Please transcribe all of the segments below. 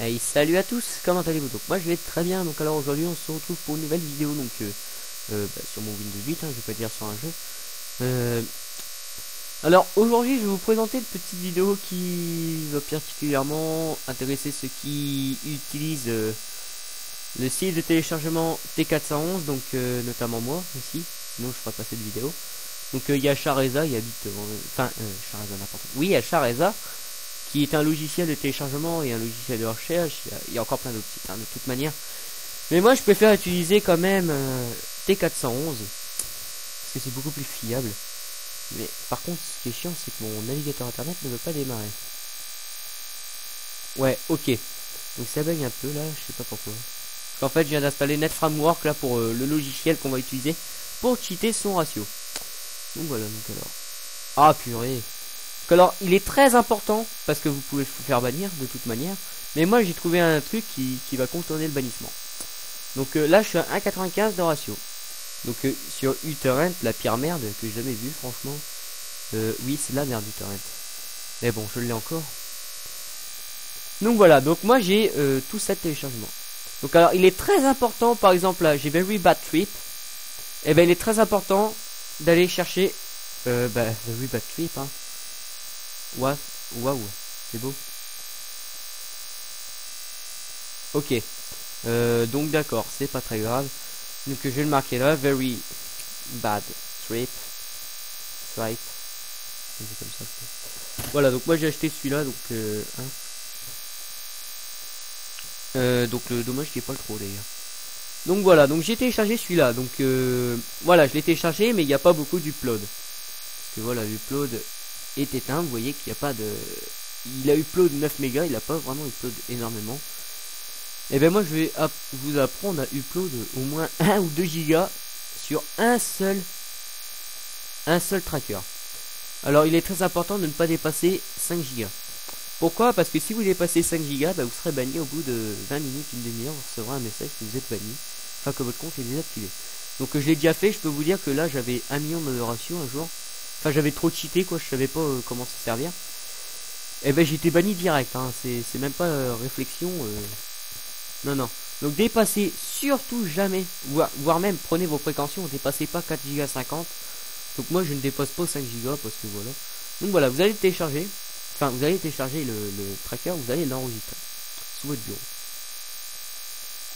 Hey, salut à tous, comment allez-vous? Donc moi je vais très bien, donc alors aujourd'hui on se retrouve pour une nouvelle vidéo donc sur mon Windows 8, hein, je vais pas dire sur un jeu. Alors aujourd'hui je vais vous présenter une petite vidéo qui va particulièrement intéresser ceux qui utilisent le site de téléchargement T411, donc notamment moi aussi, sinon je ferai pas cette vidéo. Donc il y a Chareza, il habite, Chareza n'importe où. Oui, il y a Chareza, qui est un logiciel de téléchargement et un logiciel de recherche. Il y a encore plein d'autres sites, hein, de toute manière. Mais moi, je préfère utiliser quand même T411, parce que c'est beaucoup plus fiable. Mais par contre, ce qui est chiant, c'est que mon navigateur internet ne veut pas démarrer. Ouais, ok. Donc ça bug un peu là, je sais pas pourquoi. En fait, je viens d'installer NetFramework là pour le logiciel qu'on va utiliser pour cheater son ratio. Donc voilà, donc alors. Ah purée. Alors, il est très important, parce que vous pouvez le faire bannir de toute manière. Mais moi, j'ai trouvé un truc qui va contourner le bannissement. Donc là, je suis à 1,95 de ratio. Donc sur uTorrent, la pire merde que j'ai jamais vue, franchement. Oui, c'est la merde uTorrent. Mais bon, je l'ai encore. Donc voilà, donc moi j'ai tout ça de téléchargement. Donc alors, il est très important, par exemple là, j'ai Very Bad Trip. Et ben il est très important d'aller chercher Very Bad Trip, hein. Waouh, c'est beau. Ok. Donc d'accord, c'est pas très grave. Donc je vais le marquer là. Very bad trip. Right. C'est comme ça. Voilà, donc moi j'ai acheté celui-là. Donc le dommage qu'il n'y ait pas le trop d'ailleurs. Donc voilà, donc j'ai téléchargé celui-là. Donc voilà, je l'ai téléchargé, mais il n'y a pas beaucoup d'upload. Parce que voilà, l'upload est éteint. Vous voyez qu'il n'y a pas de... Il a upload 9 mégas, il n'a pas vraiment upload énormément. Et ben moi je vais vous apprendre à upload au moins 1 ou 2 gigas sur un seul tracker. Alors il est très important de ne pas dépasser 5 gigas. Pourquoi? Parce que si vous dépassez 5 gigas, bah, vous serez banni au bout de 20 minutes, une demi-heure, vous recevrez un message que vous êtes banni, enfin que votre compte est désactivé. Donc je l'ai déjà fait, je peux vous dire que là j'avais 1 million de ratio un jour. Enfin j'avais trop cheaté quoi, je savais pas comment se servir. Et ben j'étais banni direct, hein. C'est même pas réflexion. Non. Donc dépassez surtout jamais, voire même prenez vos précautions, dépassez pas 4 Go 50. Donc moi je ne dépasse pas 5 Go parce que voilà. Donc voilà, vous allez télécharger, vous allez télécharger le tracker, vous allez l'enregistrer sous votre bureau.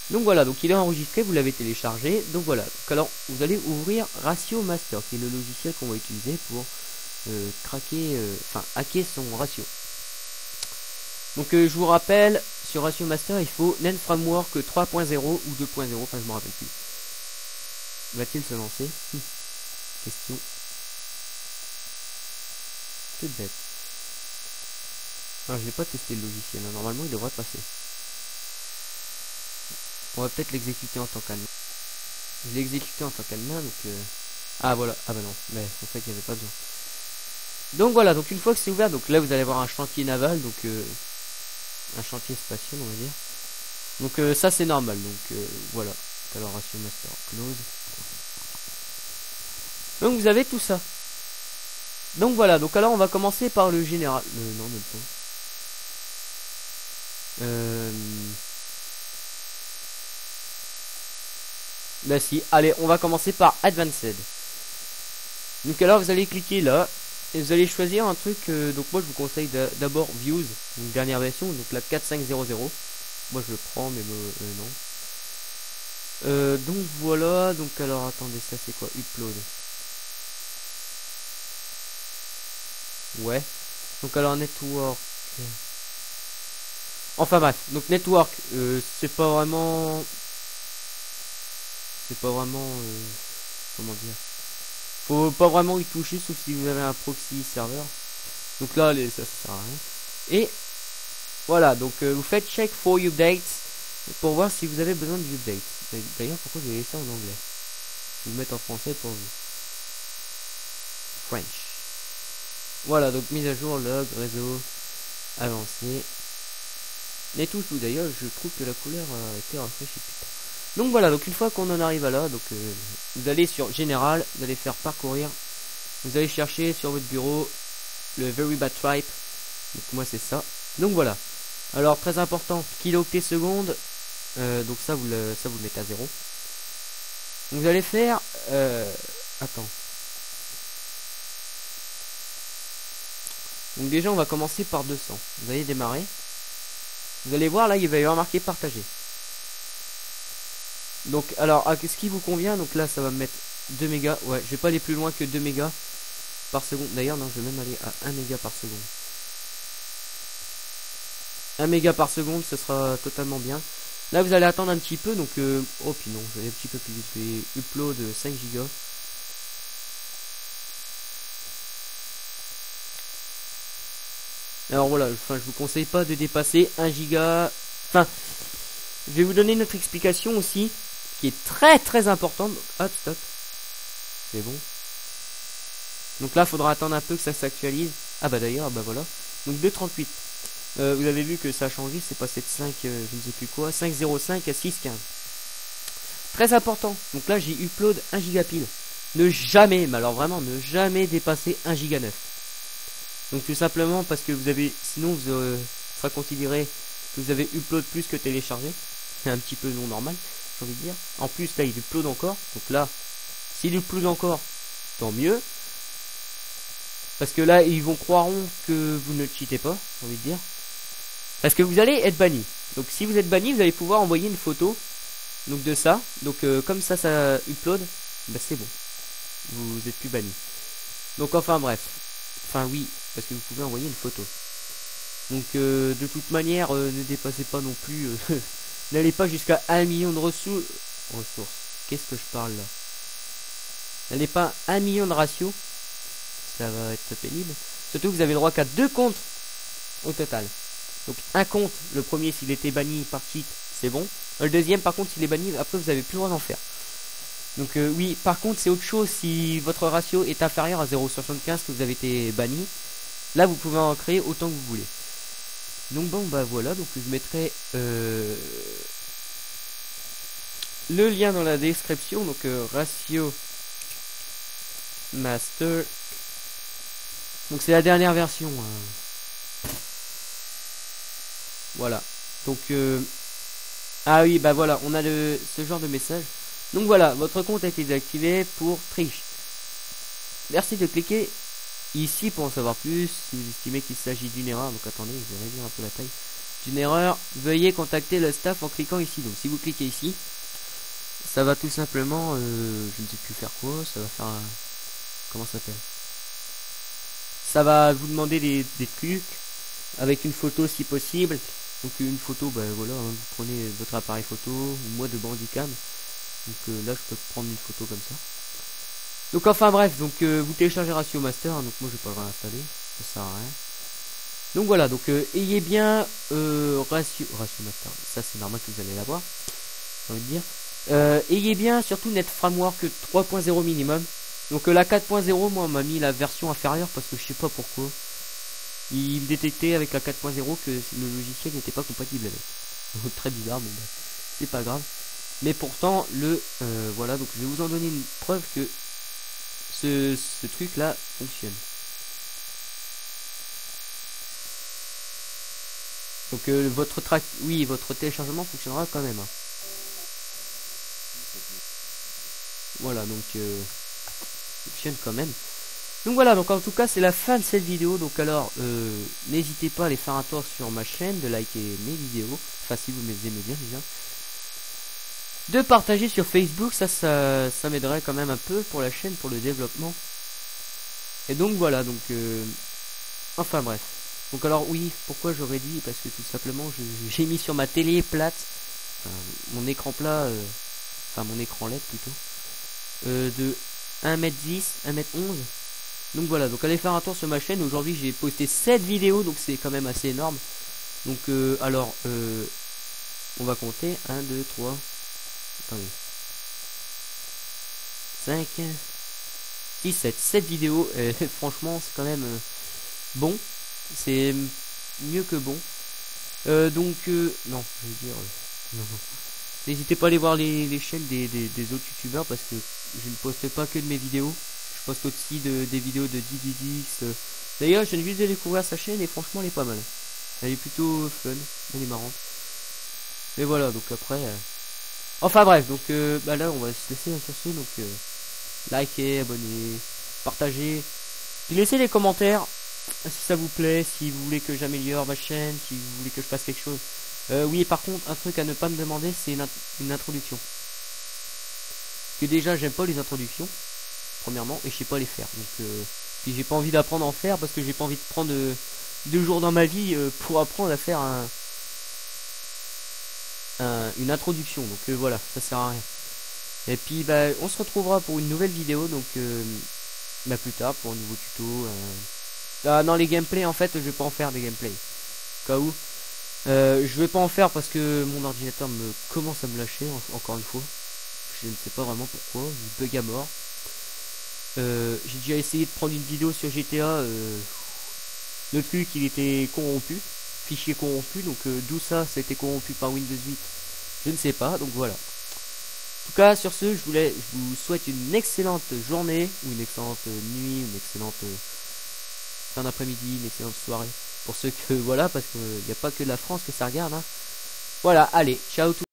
Donc voilà, donc il est enregistré, vous l'avez téléchargé. Donc voilà, donc alors vous allez ouvrir Ratio Master, qui est le logiciel qu'on va utiliser pour hacker son ratio. Donc je vous rappelle, sur Ratio Master, il faut NetFramework 3.0 ou 2.0, enfin je me rappelle plus. Va-t-il se lancer? Question. Toute bête. Alors je n'ai pas testé le logiciel, hein. Normalement il devrait passer. On va peut-être l'exécuter en tant qu'admin. Je l'ai exécuté en tant qu'admin, donc... Ah voilà, ah bah non, mais en fait il n'y avait pas besoin. Donc voilà, donc une fois que c'est ouvert, donc là vous allez avoir un chantier naval, donc... un chantier spatial on va dire. Donc ça c'est normal, donc voilà. Alors Ratio Master close. Donc vous avez tout ça. Donc voilà, donc alors on va commencer par le général. Non, même pas. Bah si, allez, on va commencer par Advanced. Donc alors vous allez cliquer là. Et vous allez choisir un truc, donc moi je vous conseille d'abord Views, une dernière version, donc la 4500. Moi je le prends, mais non. Donc voilà, donc alors attendez, ça c'est quoi? Upload. Ouais. Donc alors Network. Enfin bref, donc Network, c'est pas vraiment... comment dire? Faut pas vraiment y toucher, sauf si vous avez un proxy serveur. Donc là, ça sert à rien. Et voilà, donc vous faites check for updates pour voir si vous avez besoin d'updates. D'ailleurs, pourquoi je vais laisser en anglais? Je vais vous mettre en français pour vous. French. Voilà, donc mise à jour, log, réseau, avancé. Et tout. D'ailleurs, je trouve que la couleur a été rafraîchie. Donc voilà, donc une fois qu'on en arrive à là, donc vous allez sur Général, vous allez faire parcourir, vous allez chercher sur votre bureau le Very Bad Tripe, donc moi c'est ça. Donc voilà, Alors très important, kilooctets secondes, donc ça vous le mettez à 0. Donc vous allez faire, attends. Donc déjà on va commencer par 200. Vous allez démarrer. Vous allez voir là il va y avoir marqué partager. Donc alors à ce qui vous convient, donc là ça va me mettre 2 mégas. Ouais, je vais pas aller plus loin que 2 mégas par seconde. D'ailleurs non, je vais même aller à 1 méga par seconde. 1 méga par seconde, ce sera totalement bien. Là vous allez attendre un petit peu, donc oh puis non, je vais aller un petit peu plus vite. Je vais upload 5 gigas. Alors voilà, enfin je vous conseille pas de dépasser 1 giga. Enfin, je vais vous donner notre explication aussi, qui est très importante. Hop, stop. C'est bon. Donc là, faudra attendre un peu que ça s'actualise. Ah bah d'ailleurs, bah voilà. Donc 2.38. Vous avez vu que ça a changé, c'est passé de 5, je ne sais plus quoi, 5.05 à 6.15. Très important. Donc là, j'ai upload 1 giga pile. Ne jamais, mais alors vraiment, ne jamais dépasser 1 giga 9. Donc tout simplement parce que vous avez, sinon vous sera considéré que vous avez upload plus que téléchargé. C'est un petit peu non normal, j'ai envie de dire. En plus là, il upload encore. Donc là, s'il upload encore, tant mieux. Parce que là, ils vont croiront que vous ne cheatez pas, j'ai envie de dire. Parce que vous allez être banni. Donc si vous êtes banni, vous allez pouvoir envoyer une photo donc de ça. Donc comme ça upload, bah c'est bon. Vous êtes plus banni. Donc enfin bref. Enfin oui, parce que vous pouvez envoyer une photo. Donc de toute manière, ne dépassez pas non plus. N'allez pas jusqu'à 1 million de ressources. Qu'est-ce que je parle là? N'allez pas 1 million de ratios. Ça va être pénible. Surtout que vous avez le droit qu'à 2 comptes au total. Donc un compte, le premier s'il était banni par cheat, c'est bon. Le deuxième par contre s'il est banni, après vous avez plus le droit d'en faire. Donc oui, par contre c'est autre chose si votre ratio est inférieur à 0.75 que vous avez été banni. Là vous pouvez en créer autant que vous voulez. Donc bon bah voilà, donc je mettrai le lien dans la description. Donc ratio master. Donc c'est la dernière version. Voilà. Donc ah oui bah voilà, on a ce genre de message. Donc voilà, votre compte a été désactivé pour triche. Merci de cliquer ici pour en savoir plus. Si vous estimez qu'il s'agit d'une erreur, donc attendez, je vais réduire un peu la taille. D'une erreur, veuillez contacter le staff en cliquant ici. Donc si vous cliquez ici, ça va tout simplement, je ne sais plus faire quoi, ça va faire un... Comment ça s'appelle? Ça va vous demander des trucs avec une photo si possible. Donc une photo, bah voilà, hein, vous prenez votre appareil photo, ou moi de Bandicam. Donc là je peux prendre une photo comme ça. Donc enfin bref, donc vous téléchargez Ratio Master, hein, donc moi je vais pas le réinstaller, ça sert à rien. Donc voilà, donc ayez bien Ratio Master, ça c'est normal que vous allez l'avoir, j'ai envie de dire. Ayez bien surtout Net Framework 3.0 minimum. Donc la 4.0, moi on m'a mis la version inférieure parce que je sais pas pourquoi. Il me détectait avec la 4.0 que le logiciel n'était pas compatible avec. Très bizarre, mais bah, c'est pas grave. Mais pourtant, voilà, donc je vais vous en donner une preuve que ce truc là fonctionne. Donc votre téléchargement fonctionnera quand même. Hein. Voilà, donc fonctionne quand même. Donc voilà, donc en tout cas c'est la fin de cette vidéo. Donc alors n'hésitez pas à aller faire un tour sur ma chaîne, de liker mes vidéos, enfin si vous aimez bien déjà, de partager sur Facebook, ça m'aiderait quand même un peu pour la chaîne, pour le développement. Et donc voilà, donc enfin bref. Donc alors oui, pourquoi je réduis? Parce que tout simplement j'ai mis sur ma télé plate, mon écran plat, enfin mon écran LED plutôt, de 1m10, 1m11. Donc voilà, donc allez faire un tour sur ma chaîne. Aujourd'hui j'ai posté 7 vidéos, donc c'est quand même assez énorme. Donc alors on va compter 1, 2, 3, attendez, 5, 6, 7 vidéos. Franchement c'est quand même bon, c'est mieux que bon. Donc non, je veux dire non. N'hésitez pas à aller voir les chaînes des autres youtubeurs, parce que je ne poste pas que de mes vidéos. Je poste aussi des vidéos de DDDX. D'ailleurs, je viens juste de découvrir sa chaîne et franchement, elle est pas mal. Elle est plutôt fun, elle est marrante. Mais voilà, donc après... Enfin bref, donc bah là on va se laisser sur ce, donc likez, abonnez, partagez, laissez les commentaires si ça vous plaît, si vous voulez que j'améliore ma chaîne, si vous voulez que je fasse quelque chose. Oui, par contre, un truc à ne pas me demander, c'est une introduction. Que déjà j'aime pas les introductions, premièrement, et je sais pas les faire. Donc puis j'ai pas envie d'apprendre à en faire parce que j'ai pas envie de prendre 2 jours dans ma vie pour apprendre à faire une introduction. Donc voilà, ça sert à rien. Et puis bah on se retrouvera pour une nouvelle vidéo, donc bah plus tard pour un nouveau tuto. Ah non, les gameplays en fait je vais pas en faire des gameplays. Au cas où. Je vais pas en faire parce que mon ordinateur me commence à me lâcher encore une fois. Je ne sais pas vraiment pourquoi, il bug à mort. J'ai déjà essayé de prendre une vidéo sur GTA, le truc il était corrompu, fichier corrompu, donc d'où ça a été corrompu par Windows 8, je ne sais pas, donc voilà. En tout cas, sur ce, je vous souhaite une excellente journée, ou une excellente nuit, une excellente fin d'après-midi, une excellente soirée. Pour ceux que, voilà, parce qu'il n'y a pas que la France que ça regarde, hein. Voilà, allez, ciao tout.